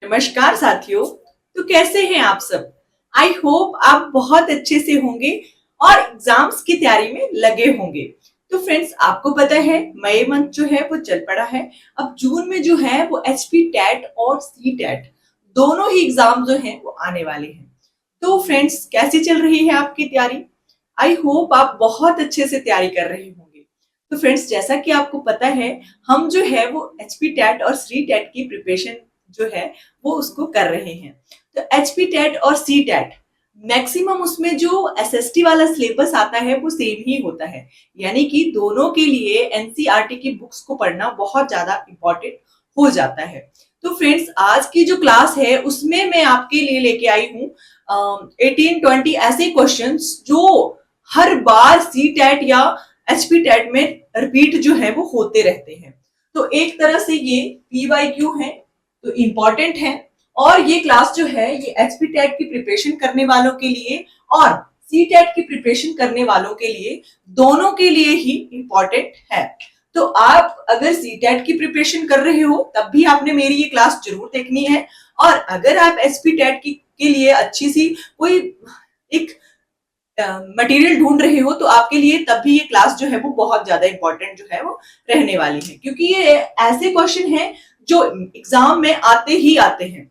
नमस्कार साथियों। तो कैसे हैं आप सब? आई होप आप बहुत अच्छे से होंगे और एग्जाम्स की तैयारी में लगे होंगे। तो फ्रेंड्स, आपको पता है मई मंथ जो है वो चल पड़ा है। अब जून में जो है वो एचपी टेट और सी टेट दोनों ही एग्जाम जो हैं वो आने वाले हैं। तो फ्रेंड्स, कैसी चल रही है आपकी तैयारी? आई होप आप बहुत अच्छे से तैयारी कर रहे होंगे। तो फ्रेंड्स, जैसा कि आपको पता है, हम जो है वो एचपी टेट और सी टेट की प्रिपरेशन जो है वो उसको कर रहे हैं। तो एचपी टेट और सी टेट मैक्सिमम उसमें जो एसएसटी वाला सिलेबस आता है वो सेम ही होता है। यानी कि दोनों के लिए एनसीईआरटी की बुक्स को पढ़ना बहुत ज्यादा इंपॉर्टेंट हो जाता है। तो फ्रेंड्स, आज की जो क्लास है उसमें मैं आपके लिए लेके आई हूँ 18-20 ऐसे क्वेश्चंस जो हर बार सी टेट या एचपी टेट में रिपीट जो है वो होते रहते हैं। तो एक तरह से ये पीवाईक्यू है, तो इम्पॉर्टेंट है। और ये क्लास जो है ये एचपी टेट की प्रिपरेशन करने वालों के लिए और सी टेट की प्रिपरेशन करने वालों के लिए, दोनों के लिए ही इम्पॉर्टेंट है। तो आप अगर सी टेट की प्रिपरेशन कर रहे हो तब भी आपने मेरी ये क्लास जरूर देखनी है। और अगर आप एचपी टेट के लिए अच्छी सी कोई एक मटेरियल ढूंढ रहे हो तो आपके लिए तब भी ये क्लास जो है वो बहुत ज्यादा इंपॉर्टेंट जो है वो रहने वाली है, क्योंकि ये ऐसे क्वेश्चन हैं जो एग्जाम में आते ही आते हैं।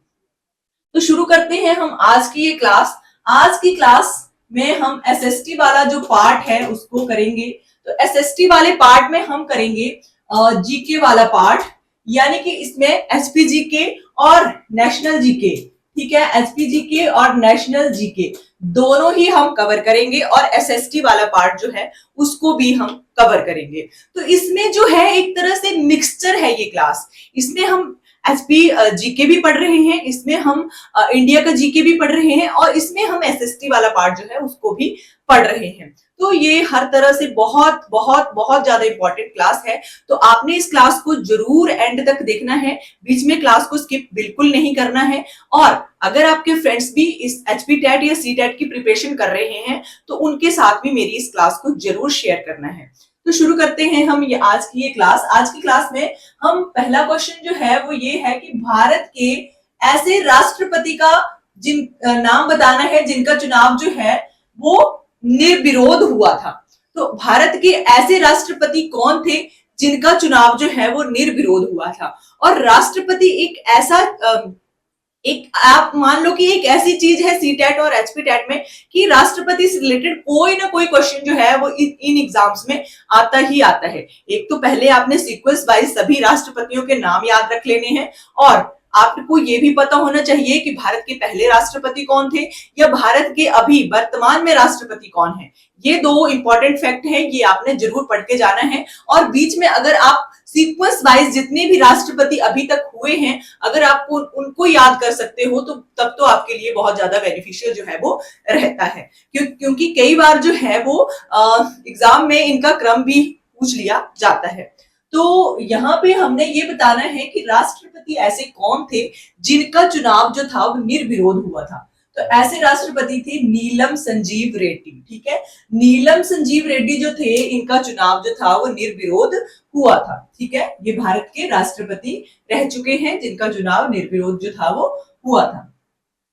तो शुरू करते हैं हम आज की ये क्लास। आज की क्लास में हम एसएसटी वाला जो पार्ट है उसको करेंगे। तो एसएसटी वाले पार्ट में हम करेंगे जीके वाला पार्ट, यानी कि इसमें एसपीजीके और नेशनल जीके, ठीक है, एसपीजीके और नेशनल जीके दोनों ही हम कवर करेंगे और एसएसटी वाला पार्ट जो है उसको भी हम कवर करेंगे। तो इसमें जो है एक तरह से मिक्सचर है ये क्लास। इसमें हम एसपी जीके भी पढ़ रहे हैं, इसमें हम इंडिया का जीके भी पढ़ रहे हैं और इसमें हम एसएसटी वाला पार्ट जो है उसको भी पढ़ रहे हैं। तो ये हर तरह से बहुत बहुत बहुत ज्यादा इंपॉर्टेंट क्लास है। तो आपने इस क्लास को जरूर एंड तक देखना है, बीच में क्लास को स्किप बिल्कुल नहीं करना है। और अगर आपके फ्रेंड्स भी इस एचपी टेट या सी टेट की प्रिपरेशन कर रहे हैं तो उनके साथ भी मेरी इस क्लास को जरूर शेयर करना है। तो शुरू करते हैं हम ये आज की ये क्लास। आज की क्लास में हम पहला क्वेश्चन जो है वो ये है कि भारत के ऐसे राष्ट्रपति का जिन नाम बताना है जिनका चुनाव जो है वो निर्विरोध हुआ था। तो भारत के ऐसे राष्ट्रपति कौन थे जिनका चुनाव जो है वो निर्विरोध हुआ था। और राष्ट्रपति एक ऐसा एक आप मान लो कि एक ऐसी चीज है सी टेट और एचपी टेट में कि राष्ट्रपति से रिलेटेड कोई ना कोई क्वेश्चन जो है वो इन एग्जाम्स में आता ही आता है। एक तो पहले आपने सीक्वेंस वाइज सभी राष्ट्रपतियों के नाम याद रख लेने हैं और आपको ये भी पता होना चाहिए कि भारत के पहले राष्ट्रपति कौन थे या भारत के अभी वर्तमान में राष्ट्रपति कौन है। ये दो इंपॉर्टेंट फैक्ट है, ये आपने जरूर पढ़ के जाना है। और बीच में अगर आप सीक्वेंस वाइज जितने भी राष्ट्रपति अभी तक हुए हैं अगर आपको उनको याद कर सकते हो तो तब तो आपके लिए बहुत ज्यादा बेनिफिशियल जो है वो रहता है, क्योंकि कई बार जो है वो एग्जाम में इनका क्रम भी पूछ लिया जाता है। तो यहाँ पे हमने ये बताना है कि राष्ट्रपति ऐसे कौन थे जिनका चुनाव जो था वो निर्विरोध हुआ था। तो ऐसे राष्ट्रपति थे नीलम संजीव रेड्डी, ठीक है। नीलम संजीव रेड्डी जो थे इनका चुनाव जो था वो निर्विरोध हुआ था, ठीक है। ये भारत के राष्ट्रपति रह चुके हैं जिनका चुनाव निर्विरोध जो था वो हुआ था।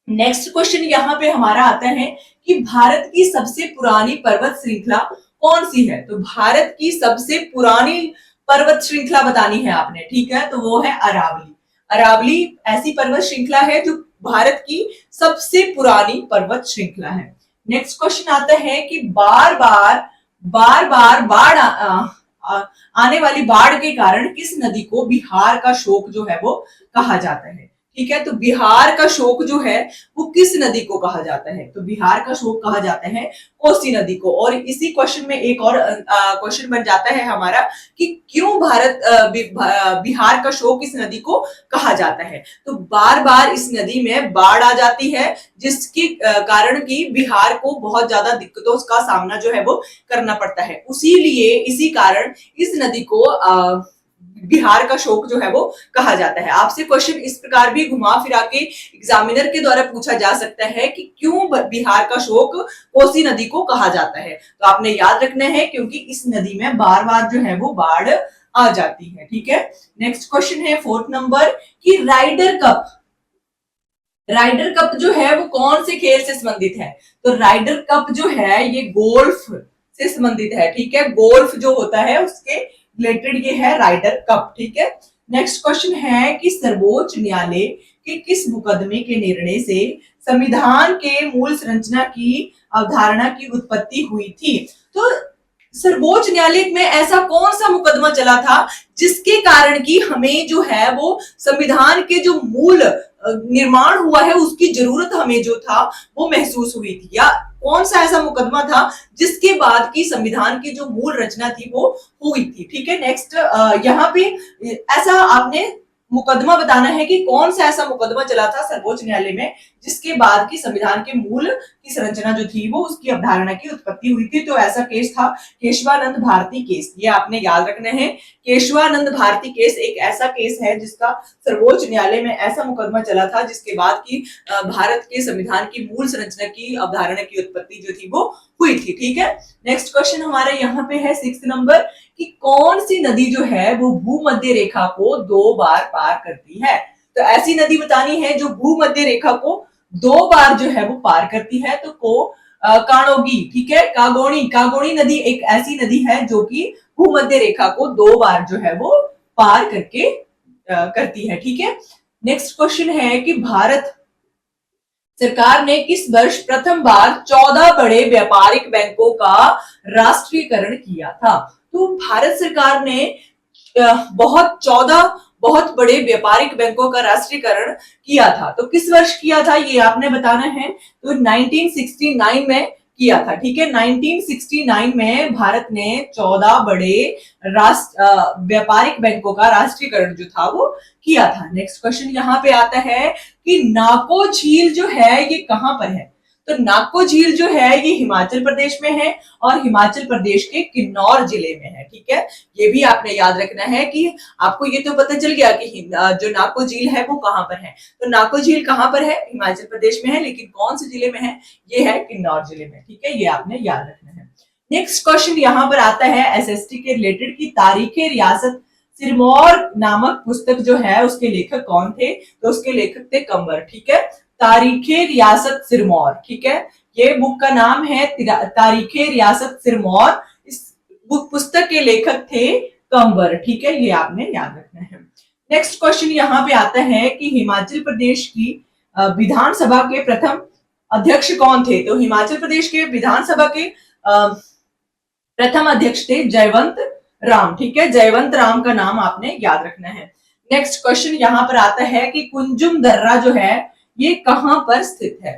नेक्स्ट क्वेश्चन यहाँ पे हमारा आता है कि भारत की सबसे पुरानी पर्वत श्रृंखला कौन सी है। तो भारत की सबसे पुरानी पर्वत श्रृंखला बतानी है आपने, ठीक है। तो वो है अरावली। अरावली ऐसी पर्वत श्रृंखला है जो भारत की सबसे पुरानी पर्वत श्रृंखला है। नेक्स्ट क्वेश्चन आता है कि बार बार बाढ़ आने वाली बाढ़ के कारण किस नदी को बिहार का शोक जो है वो कहा जाता है, ठीक है। तो बिहार का शोक जो है वो किस नदी को कहा जाता है। तो बिहार का शोक कहा जाता है कोसी नदी को। और इसी क्वेश्चन में एक और क्वेश्चन बन जाता है हमारा कि क्यों बिहार का शोक इस नदी को कहा जाता है। तो बार बार इस नदी में बाढ़ आ जाती है जिसके कारण कि बिहार को बहुत ज्यादा दिक्कतों का सामना जो है वो करना पड़ता है। इसी कारण इस नदी को बिहार का शोक जो है वो कहा जाता है। आपसे क्वेश्चन इस प्रकार भी घुमा फिरा के एग्जामिनर के द्वारा पूछा जा सकता है कि क्यों बिहार का शोक कोसी नदी को कहा जाता है। तो आपने याद रखना है क्योंकि इस नदी में बार बार जो है वो बाढ़ आ जाती है, ठीक है। नेक्स्ट क्वेश्चन है 4th नंबर कि राइडर कप राइडर कप जो है वो कौन से खेल से संबंधित है? तो राइडर कप जो है ये गोल्फ से संबंधित है, ठीक है। गोल्फ जो होता है उसके रिलेटेड ये है राइडर कप, ठीक है। नेक्स्ट क्वेश्चन है कि सर्वोच्च न्यायालय के किस मुकदमे के निर्णय से संविधान के मूल संरचना की अवधारणा की उत्पत्ति हुई थी? तो सर्वोच्च न्यायालय में ऐसा कौन सा मुकदमा चला था जिसके कारण कि हमें जो है वो संविधान के जो मूल निर्माण हुआ है उसकी जरूरत हमें जो था वो महसूस हुई थी, या कौन सा ऐसा मुकदमा था जिसके बाद की संविधान की जो मूल रचना थी वो हुई थी, ठीक है। नेक्स्ट यहाँ पे ऐसा आपने मुकदमा बताना है कि कौन सा ऐसा मुकदमा चला था सर्वोच्च न्यायालय में जिसके बाद की संविधान के मूल की संरचना जो थी वो उसकी अवधारणा की उत्पत्ति हुई थी। तो ऐसा केस था केशवानंद भारती केस, ये आपने याद रखना है। केशवानंद भारती केस एक ऐसा केस है जिसका सर्वोच्च न्यायालय में ऐसा मुकदमा चला था जिसके बाद की भारत के संविधान की मूल संरचना की अवधारणा की उत्पत्ति जो थी वो हुई थी, ठीक है। नेक्स्ट क्वेश्चन हमारे यहाँ पे है 6 नंबर कि कौन सी नदी जो है वो भूमध्य रेखा को 2 बार पार करती है? तो ऐसी नदी बतानी है जो भूमध्य रेखा को 2 बार जो है वो पार करती है। तो कानोगी, ठीक है, कागोणी नदी एक ऐसी नदी है जो कि भूमध्य रेखा को 2 बार जो है वो पार करके करती है, ठीक है। नेक्स्ट क्वेश्चन है कि भारत सरकार ने किस वर्ष प्रथम बार 14 बड़े व्यापारिक बैंकों का राष्ट्रीयकरण किया था? तो भारत सरकार ने बहुत 14 बहुत बड़े व्यापारिक बैंकों का राष्ट्रीयकरण किया था। तो किस वर्ष किया था ये आपने बताना है। तो 1969 में किया था, ठीक है। 1969 में भारत ने 14 बड़े व्यापारिक बैंकों का राष्ट्रीयकरण जो था वो किया था। नेक्स्ट क्वेश्चन यहाँ पे आता है कि नाको झील जो है ये कहां पर है? तो नाको झील जो है ये हिमाचल प्रदेश में है और हिमाचल प्रदेश के किन्नौर जिले में है, ठीक है। ये भी आपने याद रखना है कि आपको ये तो पता चल गया कि जो नाको झील है वो कहां पर है। तो नाको झील कहां पर है? हिमाचल प्रदेश में है, लेकिन कौन से जिले में है? ये है किन्नौर जिले में, ठीक है। ये आपने याद रखना है। नेक्स्ट क्वेश्चन यहाँ पर आता है एसएसटी के रिलेटेड की तारीखे रियासत सिरमौर नामक पुस्तक जो है उसके लेखक कौन थे? तो उसके लेखक थे कंवर, ठीक है। तारीखे रियासत सिरमौर, ठीक है। ये बुक का नाम है तारीखे रियासत सिरमौर। इस बुक पुस्तक के लेखक थे कंवर, ठीक है। ये आपने याद रखना है। नेक्स्ट क्वेश्चन यहाँ पे आता है कि हिमाचल प्रदेश की विधानसभा के प्रथम अध्यक्ष कौन थे? तो हिमाचल प्रदेश के विधानसभा के प्रथम अध्यक्ष थे जयवंत राम, ठीक है। जयवंत राम का नाम आपने याद रखना है। नेक्स्ट क्वेश्चन यहाँ पर आता है कि कुंजुम दर्रा जो है ये कहां पर स्थित है?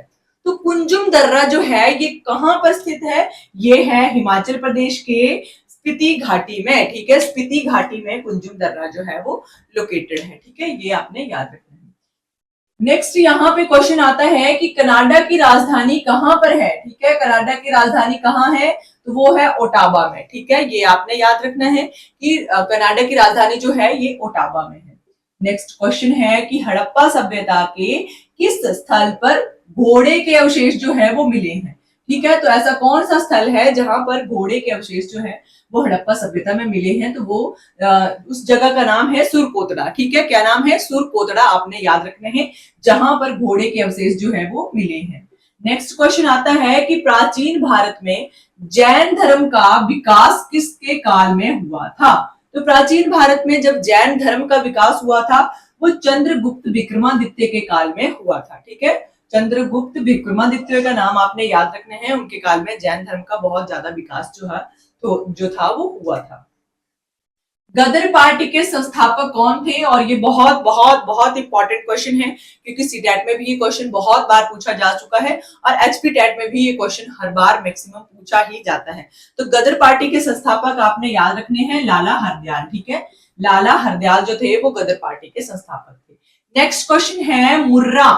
तो कुंजुम दर्रा जो है ये कहां पर स्थित है? ये है हिमाचल प्रदेश के स्पीति घाटी में, ठीक है। स्पीति घाटी में कुंजुम दर्रा जो है वो लोकेटेड है, ठीक है। ये आपने याद रखना है। नेक्स्ट यहाँ पे क्वेश्चन आता है कि कनाडा की राजधानी कहां पर है? ठीक है, कनाडा की राजधानी कहां है? तो वो है ओटावा में, ठीक है। ये आपने याद रखना है कि कनाडा की राजधानी जो है ये ओटावा में है। नेक्स्ट क्वेश्चन है कि हड़प्पा सभ्यता के किस स्थल पर घोड़े के अवशेष जो है वो मिले हैं? ठीक है, तो ऐसा कौन सा स्थल है जहां पर घोड़े के अवशेष जो है वो हड़प्पा सभ्यता में मिले हैं? तो वो उस जगह का नाम है सुरकोतड़ा, ठीक है। क्या नाम है? सुरकोतड़ा, आपने याद रखना है, जहां पर घोड़े के अवशेष जो है वो मिले हैं। नेक्स्ट क्वेश्चन आता है कि प्राचीन भारत में जैन धर्म का विकास किसके काल में हुआ था? तो प्राचीन भारत में जब जैन धर्म का विकास हुआ था वो चंद्रगुप्त विक्रमादित्य के काल में हुआ था, ठीक है। चंद्रगुप्त विक्रमादित्य का नाम आपने याद रखना है। उनके काल में जैन धर्म का बहुत ज्यादा विकास जो था वो हुआ था। गदर पार्टी के संस्थापक कौन थे? और ये बहुत बहुत बहुत इंपॉर्टेंट क्वेश्चन है क्योंकि सीटेट में भी ये क्वेश्चन बहुत बार पूछा जा चुका है और एचपी टेट में भी ये क्वेश्चन हर बार मैक्सिमम पूछा ही जाता है। तो गदर पार्टी के संस्थापक आपने याद रखने हैं लाला हरदयाल, ठीक है। लाला हरदयाल जो थे वो गदर पार्टी के संस्थापक थे। नेक्स्ट क्वेश्चन है मुर्रा,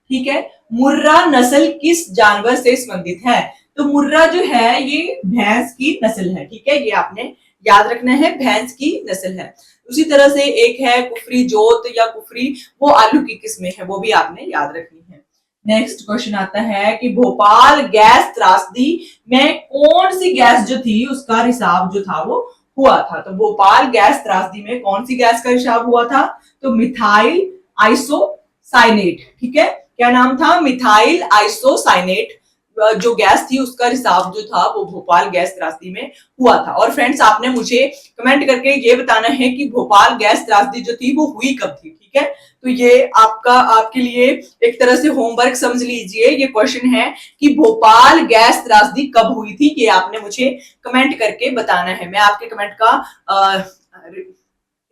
ठीक है। मुर्रा नस्ल किस जानवर से संबंधित है? तो मुर्रा जो है ये भैंस की नस्ल है, ठीक है। ये आपने याद रखना है, भैंस की नस्ल है। उसी तरह से एक है कुफरी जोत या कुफरी, वो आलू की किस्में है, वो भी आपने याद रखनी है। नेक्स्ट क्वेश्चन आता है कि भोपाल गैस त्रासदी में कौन सी गैस जो थी उसका रिसाव जो था वो हुआ था? तो भोपाल गैस त्रासदी में कौन सी गैस का रिसाव हुआ था? तो मिथाइल आइसोसाइनेट, ठीक है। क्या नाम था, मिथाइल आइसोसाइनेट जो गैस थी उसका रिसाव जो था वो भोपाल गैस त्रासदी में हुआ था। और फ्रेंड्स आपने मुझे कमेंट करके ये बताना है कि भोपाल गैस त्रासदी जो थी वो हुई कब थी, ठीक है। तो ये आपका आपके लिए एक तरह से होमवर्क समझ लीजिए, ये क्वेश्चन है कि भोपाल गैस त्रासदी कब हुई थी, ये आपने मुझे कमेंट करके बताना है। मैं आपके कमेंट का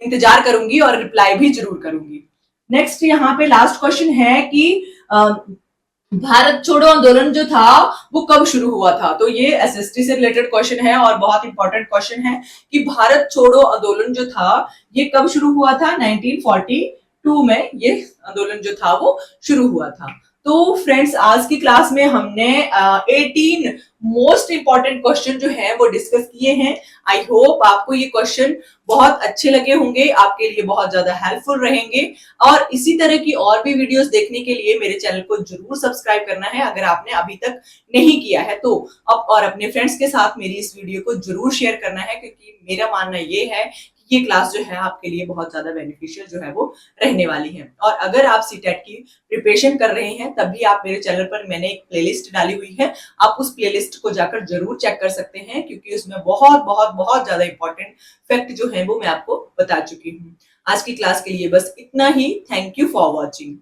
इंतजार करूंगी और रिप्लाई भी जरूर करूंगी। नेक्स्ट यहाँ पे लास्ट क्वेश्चन है कि भारत छोड़ो आंदोलन जो था वो कब शुरू हुआ था। तो ये एसएसटी से रिलेटेड क्वेश्चन है और बहुत इंपॉर्टेंट क्वेश्चन है कि भारत छोड़ो आंदोलन जो था ये कब शुरू हुआ था। 1942 में ये आंदोलन जो था वो शुरू हुआ था। तो फ्रेंड्स आज की क्लास में हमने 18 मोस्ट इंपॉर्टेंट क्वेश्चन जो है वो डिस्कस किए हैं। आई होप आपको ये क्वेश्चन बहुत अच्छे लगे होंगे, आपके लिए बहुत ज्यादा हेल्पफुल रहेंगे। और इसी तरह की और भी वीडियोस देखने के लिए मेरे चैनल को जरूर सब्सक्राइब करना है अगर आपने अभी तक नहीं किया है तो। अब और अपने फ्रेंड्स के साथ मेरी इस वीडियो को जरूर शेयर करना है, क्योंकि मेरा मानना ये है कि ये क्लास जो है आपके लिए बहुत ज्यादा बेनिफिशियल जो है वो रहने वाली है। और अगर आप सीटेट की प्रिपरेशन कर रहे हैं तब भी आप मेरे चैनल पर मैंने एक प्लेलिस्ट डाली हुई है, आप उस प्लेलिस्ट को जाकर जरूर चेक कर सकते हैं, क्योंकि उसमें बहुत बहुत बहुत ज्यादा इंपॉर्टेंट फैक्ट जो है वो मैं आपको बता चुकी हूँ। आज की क्लास के लिए बस इतना ही। Thank you for watching.